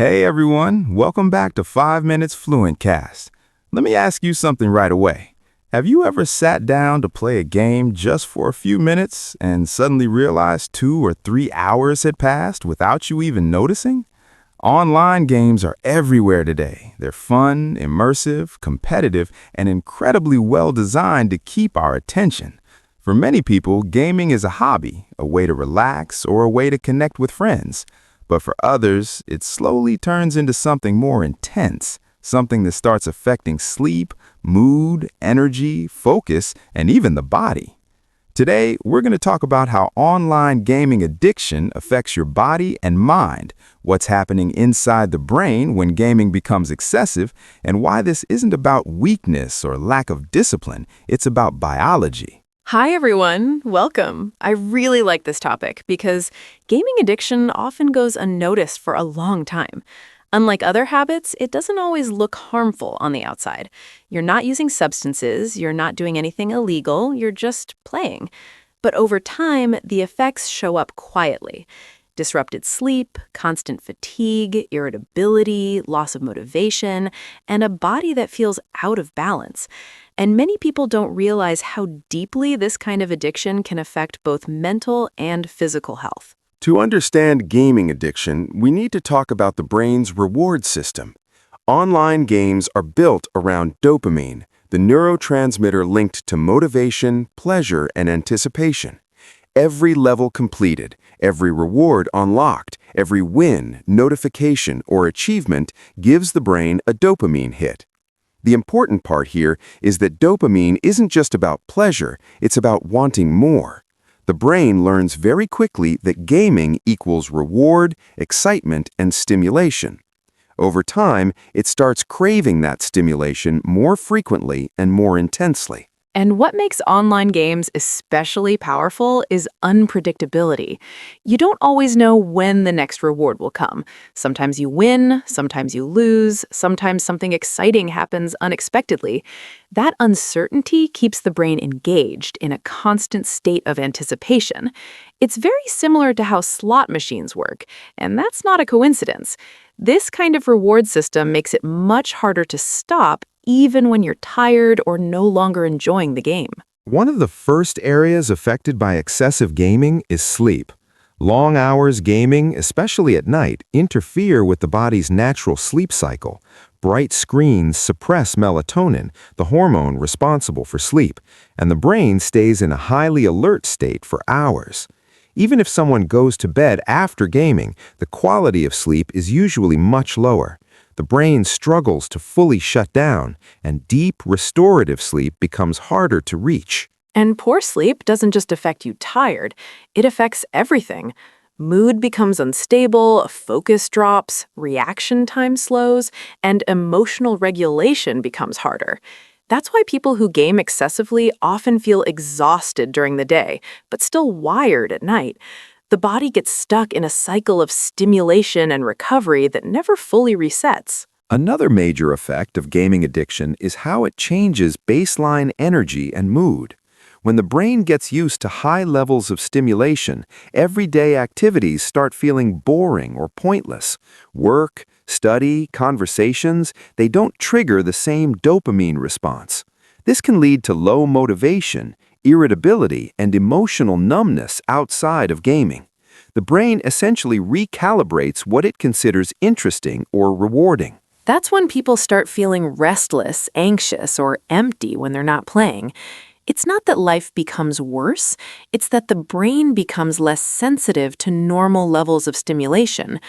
Hey everyone, welcome back to 5 Minutes Fluentcast. Let me ask you something right away. Have you ever sat down to play a game just for a few minutes and suddenly realized 2 or 3 hours had passed without you even noticing? Online games are everywhere today. They're fun, immersive, competitive, and incredibly well designed to keep our attention. For many people, gaming is a hobby, a way to relax, or a way to connect with friends. But for others, it slowly turns into something more intense, something that starts affecting sleep, mood, energy, focus, and even the body. Today, we're going to talk about how online gaming addiction affects your body and mind, what's happening inside the brain when gaming becomes excessive, and why this isn't about weakness or lack of discipline, it's about biology. Hi, everyone. Welcome. I really like this topic because gaming addiction often goes unnoticed for a long time. Unlike other habits, it doesn't always look harmful on the outside. You're not using substances, you're not doing anything illegal, you're just playing. But over time, the effects show up quietly. Disrupted sleep, constant fatigue, irritability, loss of motivation, and a body that feels out of balance. And many people don't realize how deeply this kind of addiction can affect both mental and physical health. To understand gaming addiction, we need to talk about the brain's reward system. Online games are built around dopamine, the neurotransmitter linked to motivation, pleasure, and anticipation. Every level completed, every reward unlocked, every win, notification, or achievement gives the brain a dopamine hit. The important part here is that dopamine isn't just about pleasure, it's about wanting more. The brain learns very quickly that gaming equals reward, excitement, and stimulation. Over time, it starts craving that stimulation more frequently and more intensely. And what makes online games especially powerful is unpredictability. You don't always know when the next reward will come. Sometimes you win, sometimes you lose, sometimes something exciting happens unexpectedly. That uncertainty keeps the brain engaged in a constant state of anticipation. It's very similar to how slot machines work, and that's not a coincidence. This kind of reward system makes it much harder to stop even when you're tired or no longer enjoying the game. One of the first areas affected by excessive gaming is sleep. Long hours gaming, especially at night, interfere with the body's natural sleep cycle. Bright screens suppress melatonin, the hormone responsible for sleep, and the brain stays in a highly alert state for hours. Even if someone goes to bed after gaming, the quality of sleep is usually much lower. The brain struggles to fully shut down, and deep, restorative sleep becomes harder to reach. And poor sleep doesn't just affect you tired, it affects everything. Mood becomes unstable, focus drops, reaction time slows, and emotional regulation becomes harder. That's why people who game excessively often feel exhausted during the day, but still wired at night. The body gets stuck in a cycle of stimulation and recovery that never fully resets. Another major effect of gaming addiction is how it changes baseline energy and mood. When the brain gets used to high levels of stimulation, everyday activities start feeling boring or pointless. Work, study, conversations, they don't trigger the same dopamine response. This can lead to low motivation, irritability, and emotional numbness outside of gaming. The brain essentially recalibrates what it considers interesting or rewarding. That's when people start feeling restless, anxious, or empty when they're not playing. It's not that life becomes worse, it's that the brain becomes less sensitive to normal levels of stimulation.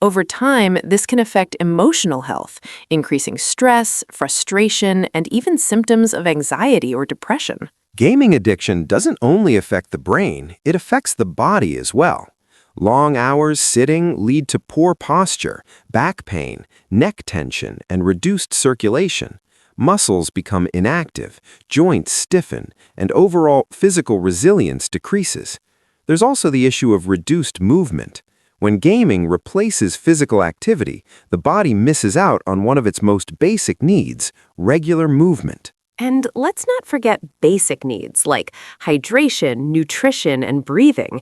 Over time, this can affect emotional health, increasing stress, frustration, and even symptoms of anxiety or depression. Gaming addiction doesn't only affect the brain, it affects the body as well. Long hours sitting lead to poor posture, back pain, neck tension, and reduced circulation. Muscles become inactive, joints stiffen, and overall physical resilience decreases. There's also the issue of reduced movement. When gaming replaces physical activity, the body misses out on one of its most basic needs, regular movement. And let's not forget basic needs like hydration, nutrition, and breathing.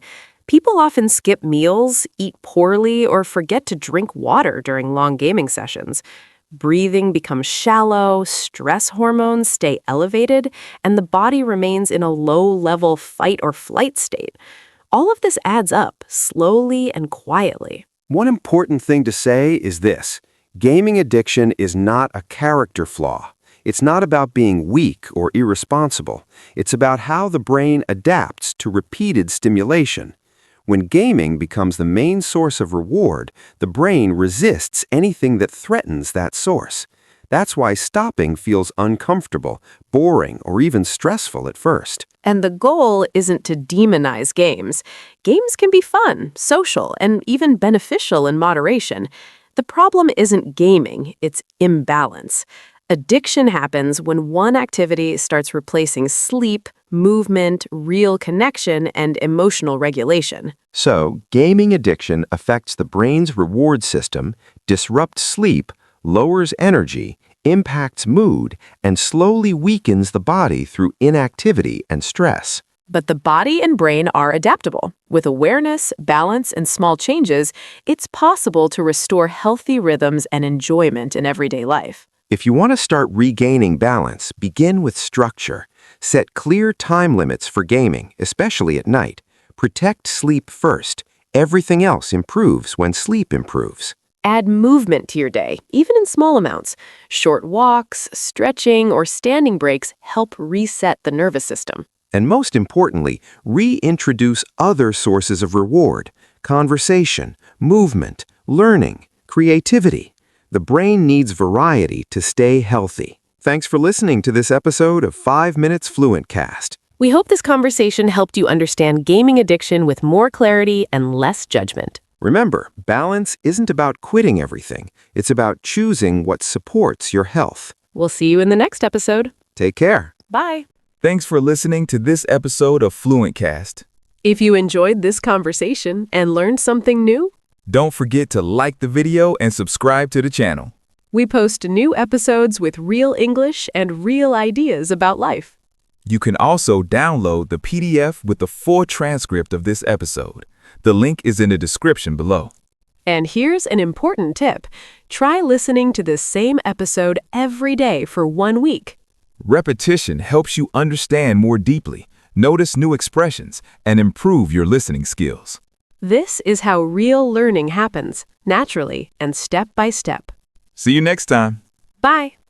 People often skip meals, eat poorly, or forget to drink water during long gaming sessions. Breathing becomes shallow, stress hormones stay elevated, and the body remains in a low-level fight or flight state. All of this adds up, slowly and quietly. One important thing to say is this: gaming addiction is not a character flaw. It's not about being weak or irresponsible. It's about how the brain adapts to repeated stimulation. When gaming becomes the main source of reward, the brain resists anything that threatens that source. That's why stopping feels uncomfortable, boring, or even stressful at first. And the goal isn't to demonize games. Games can be fun, social, and even beneficial in moderation. The problem isn't gaming, it's imbalance. Addiction happens when one activity starts replacing sleep, movement, real connection, and emotional regulation. So, gaming addiction affects the brain's reward system, disrupts sleep, lowers energy, impacts mood, and slowly weakens the body through inactivity and stress. But the body and brain are adaptable. With awareness, balance, and small changes, it's possible to restore healthy rhythms and enjoyment in everyday life. If you want to start regaining balance, begin with structure. Set clear time limits for gaming, especially at night. Protect sleep first. Everything else improves when sleep improves. Add movement to your day, even in small amounts. Short walks, stretching, or standing breaks help reset the nervous system. And most importantly, reintroduce other sources of reward: conversation, movement, learning, creativity. The brain needs variety to stay healthy. Thanks for listening to this episode of 5 Minutes Fluentcast. We hope this conversation helped you understand gaming addiction with more clarity and less judgment. Remember, balance isn't about quitting everything. It's about choosing what supports your health. We'll see you in the next episode. Take care. Bye. Thanks for listening to this episode of Fluentcast. If you enjoyed this conversation and learned something new, Don't forget to like the video and subscribe to the channel. we post new episodes with real English and real ideas about life. You can also download the PDF with the full transcript of this episode. The link is in the description below. And here's an important tip. Try listening to this same episode every day for 1 week. Repetition helps you understand more deeply, notice new expressions, and improve your listening skills. This is how real learning happens, naturally and step by step. See you next time. Bye.